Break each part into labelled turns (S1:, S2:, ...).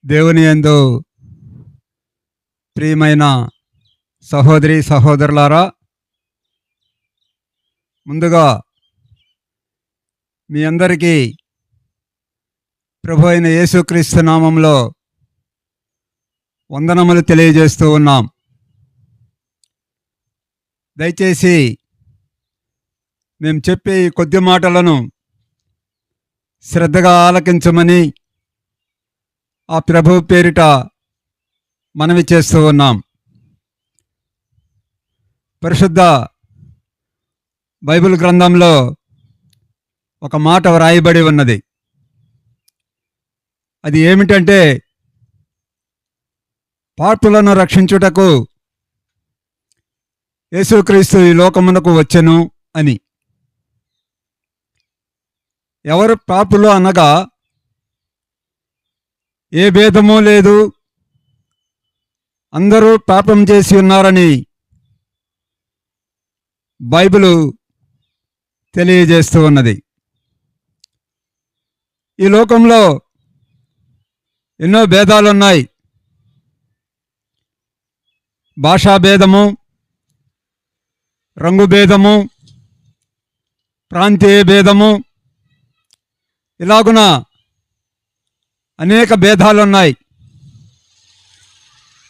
S1: దేవుని యందు ప్రియమైన సహోదరి సహోదరులారా, ముందుగా మీ అందరికీ ప్రభు అయిన యేసుక్రీస్తు నామంలో వందనములు తెలియజేస్తూ ఉన్నాం. దయచేసి మేము చెప్పే ఈ కొద్ది మాటలను శ్రద్ధగా ఆలకించమని ఆ ప్రభు పేరిట మనవి చేస్తూ ఉన్నాం. పరిశుద్ధ బైబిల్ గ్రంథంలో ఒక మాట వ్రాయబడి ఉన్నది. అది ఏమిటంటే, పాపులను రక్షించుటకు యేసుక్రీస్తు ఈ లోకమునకు వచ్చెను అని. ఎవరు పాపులు అనగా ఏ భేదమూ లేదు, అందరూ పాపం చేసి ఉన్నారని బైబిలు తెలియజేస్తూ ఉన్నది. ఈ లోకంలో ఎన్నో భేదాలున్నాయి. భాషా భేదము, రంగు భేదము, ప్రాంతీయ భేదము, ఇలాగున అనేక భేదాలున్నాయి.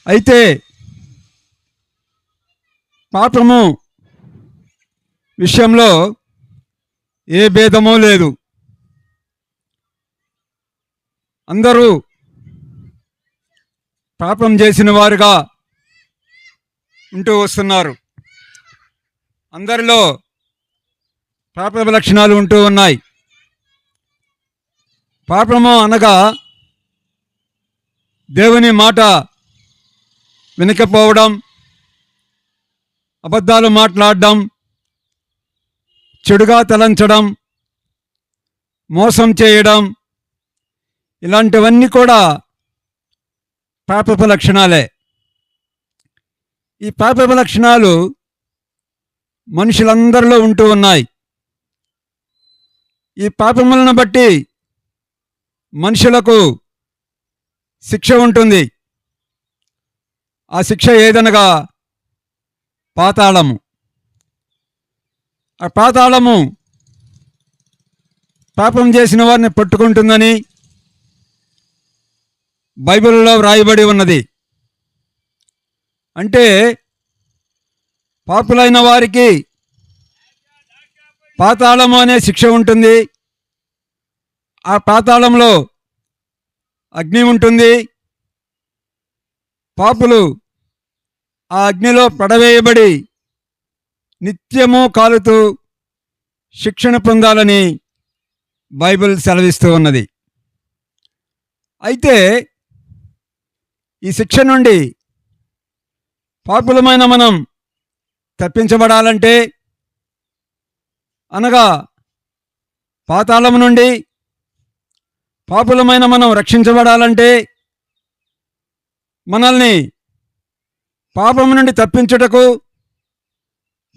S1: అయితే పాపము విషయంలో ఏ భేదమూ లేదు. అందరూ పాపం చేసిన వారుగా ఉంటూ వస్తున్నారు. అందరిలో పాప లక్షణాలు ఉంటూ ఉన్నాయి. పాపము అనగా దేవుని మాట వినకపోవడం, అబద్ధాలు మాట్లాడడం, చెడుగా తలంచడం, మోసం చేయడం, ఇలాంటివన్నీ కూడా పాపపు లక్షణాలే. ఈ పాపపు లక్షణాలు మనుషులందరిలో ఉంటూ ఉన్నాయి. ఈ పాపములను బట్టి మనుషులకు శిక్ష ఉంటుంది. ఆ శిక్ష ఏదనగా పాతాళము. ఆ పాతాళము పాపం చేసిన వారిని పట్టుకుంటుందని బైబిల్లో వ్రాయబడి ఉన్నది. అంటే పాపులైన వారికి పాతాళము అనే శిక్ష ఉంటుంది. ఆ పాతాళంలో అగ్ని ఉంటుంది. పాపులు ఆ అగ్నిలో పడవేయబడి నిత్యము కాలుతూ శిక్షణ పొందాలని బైబిల్ సెలవిస్తూ ఉన్నది. అయితే ఈ శిక్ష నుండి పాపులమైన మనం తప్పించబడాలంటే, అనగా పాతాళం నుండి పాపులమైన మనం రక్షించబడాలంటే, మనల్ని పాపము నుండి తప్పించుటకు,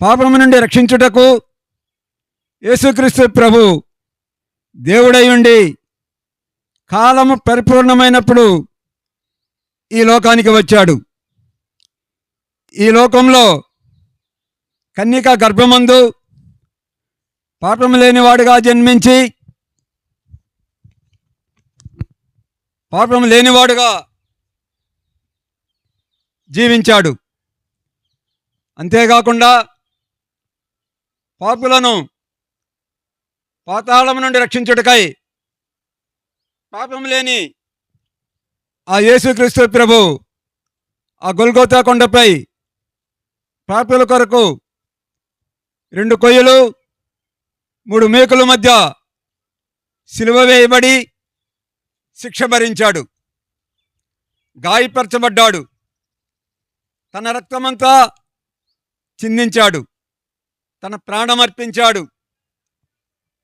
S1: పాపము నుండి రక్షించుటకు యేసుక్రీస్తు ప్రభు దేవుడై ఉండి కాలము పరిపూర్ణమైనప్పుడు ఈ లోకానికి వచ్చాడు. ఈ లోకంలో కన్యక గర్భమందు పాపము లేనివాడుగా జన్మించి పాపం లేనివాడుగా జీవించాడు. అంతేకాకుండా పాపులను పాతాళం నుండి రక్షించుటకై పాపం లేని ఆ యేసుక్రీస్తు ప్రభు ఆ గొల్గోతా కొండపై పాపుల కొరకు 2 కొయ్యలు 3 మేకుల మధ్య సిలువ వేయబడి శిక్ష భరించాడు. గాయపరచబడ్డాడు. తన రక్తమంతా చిందించాడు. తన ప్రాణమర్పించాడు.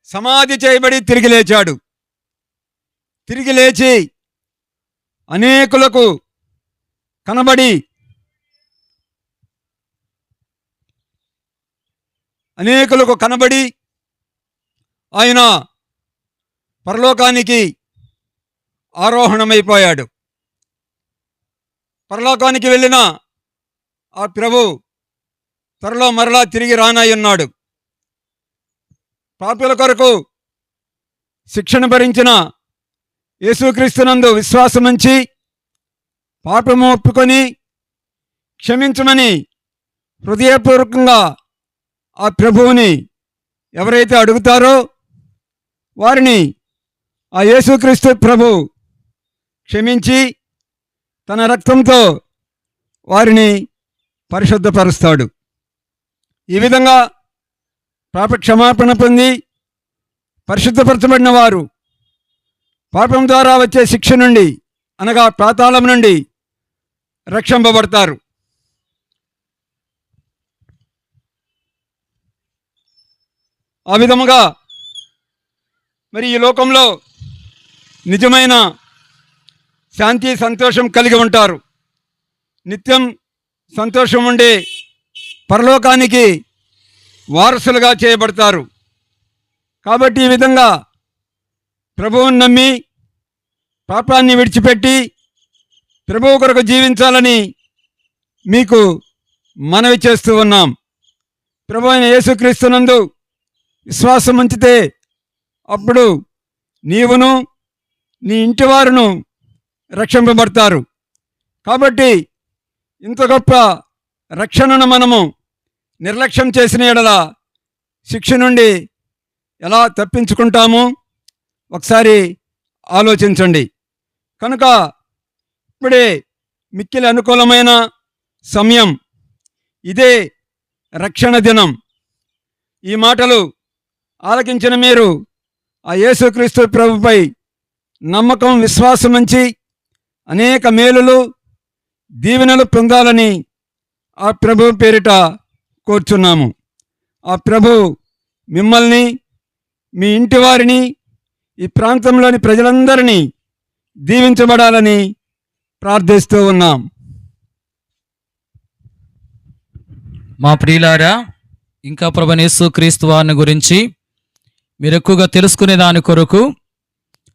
S1: సమాధి చేయబడి తిరిగి లేచాడు. తిరిగి లేచి అనేకులకు కనబడి ఆయన పరలోకానికి ఆరోహణమైపోయాడు. పరలోకానికి వెళ్ళిన ఆ ప్రభు త్వరలో మరలా తిరిగి రానయ్యున్నాడు. పాపుల కొరకు శిక్షణ భరించిన యేసుక్రీస్తునందు విశ్వాసముంచి పాపము ఒప్పుకొని క్షమించమని హృదయపూర్వకంగా ఆ ప్రభువుని ఎవరైతే అడుగుతారో వారిని ఆ యేసుక్రీస్తు ప్రభు క్షమించి తన రక్తంతో వారిని పరిశుద్ధపరుస్తాడు. ఈ విధంగా పాప క్షమాపణ పొంది పరిశుద్ధపరచబడిన వారు పాపం ద్వారా వచ్చే శిక్ష నుండి అనగా పాతాళం నుండి రక్షింపబడతారు. ఆ విధముగా మరి ఈ లోకంలో నిజమైన శాంతి సంతోషం కలిగి ఉంటారు. నిత్యం సంతోషం ఉండే పరలోకానికి వారసులుగా చేయబడతారు. కాబట్టి ఈ విధంగా ప్రభువుని నమ్మి పాపాన్ని విడిచిపెట్టి ప్రభువు కొరకు జీవించాలని మీకు మనవి చేస్తూ ఉన్నాం. ప్రభు అయిన యేసుక్రీస్తునందు విశ్వాసం ఉంచితే అప్పుడు నీవును నీ ఇంటి వారును రక్షింపబడతారు. కాబట్టి ఇంత గొప్ప రక్షణను మనము నిర్లక్ష్యం చేసిన యెడల శిక్ష నుండి ఎలా తప్పించుకుంటాము ఒకసారి ఆలోచించండి. కనుక ఇప్పుడే మిక్కిలి అనుకూలమైన సమయం, ఇదే రక్షణ దినం. ఈ మాటలు ఆలకించిన మీరు ఆ యేసుక్రీస్తు ప్రభుపై నమ్మకం విశ్వాసం ఉంచి అనేక మేలులు దీవెనలు పొందాలని ఆ ప్రభు పేరిట కోరుచున్నాము. ఆ ప్రభు మిమ్మల్ని, మీ ఇంటి వారిని, ఈ ప్రాంతంలోని ప్రజలందరినీ దీవించబడాలని ప్రార్థిస్తూ ఉన్నాం.
S2: మా ప్రియులారా, ఇంకా ప్రభువైన యేసుక్రీస్తు వారిని గురించి మీరు ఎక్కువగా తెలుసుకునే దాని కొరకు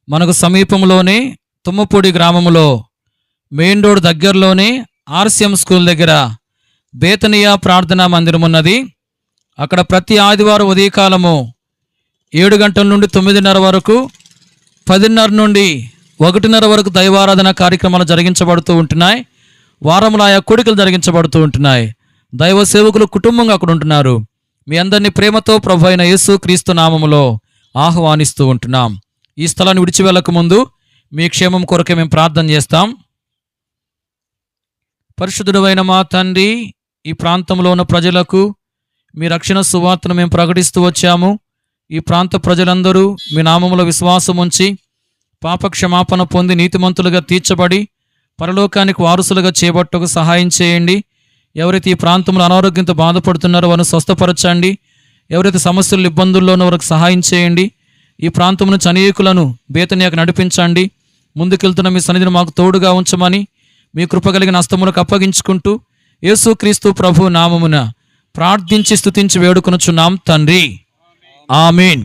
S2: మనకు సమీపంలోనే తుమ్మపూడి గ్రామంలో మెయిన్ రోడ్ దగ్గరలోనే ఆర్సిఎం స్కూల్ దగ్గర బేతనియా ప్రార్థనా మందిరం ఉన్నది. అక్కడ ప్రతి ఆదివారం ఉదయకాలము 7 గంటల నుండి 9:30 వరకు, 10:30 నుండి 1:30 వరకు దైవారాధన కార్యక్రమాలు జరిగించబడుతూ ఉంటున్నాయి. వారంలో ఆయా కూడికలు జరిగించబడుతూ ఉంటున్నాయి. దైవ సేవకులు కుటుంబంగా అక్కడ ఉంటున్నారు. మీ అందరినీ ప్రేమతో ప్రభు అయిన యేసుక్రీస్తు నామములో ఆహ్వానిస్తూ ఉంటున్నాం. ఈ స్థలాన్ని విడిచి వెళ్ళక ముందు మీ క్షేమం కొరకే మేము ప్రార్థన చేస్తాం. పరిశుద్ధుడైన మా తండ్రి, ఈ ప్రాంతంలో ఉన్న ప్రజలకు మీ రక్షణ సువార్తను మేము ప్రకటిస్తూ వచ్చాము. ఈ ప్రాంత ప్రజలందరూ మీ నామములో విశ్వాసం ఉంచి పాపక్షమాపణ పొంది నీతిమంతులుగా తీర్చబడి పరలోకానికి వారసులుగా చేపట్టకు సహాయం చేయండి. ఎవరైతే ఈ ప్రాంతంలో అనారోగ్యంతో బాధపడుతున్నారో వారిని స్వస్థపరచండి. ఎవరైతే సమస్యలు ఇబ్బందుల్లోనో వారికి సహాయం చేయండి. ఈ ప్రాంతం నుంచి అనేకులను బేతనియాకు నడిపించండి. ముందుకెళ్తున్న మీ సన్నిధిని మాకు తోడుగా ఉంచమని మీ కృప కలిగిన హస్తములకు అప్పగించుకుంటూ యేసుక్రీస్తు ప్రభు నామమున ప్రార్థించి స్తుతించి వేడుకొనుచున్నాం తండ్రి. ఆమేన్.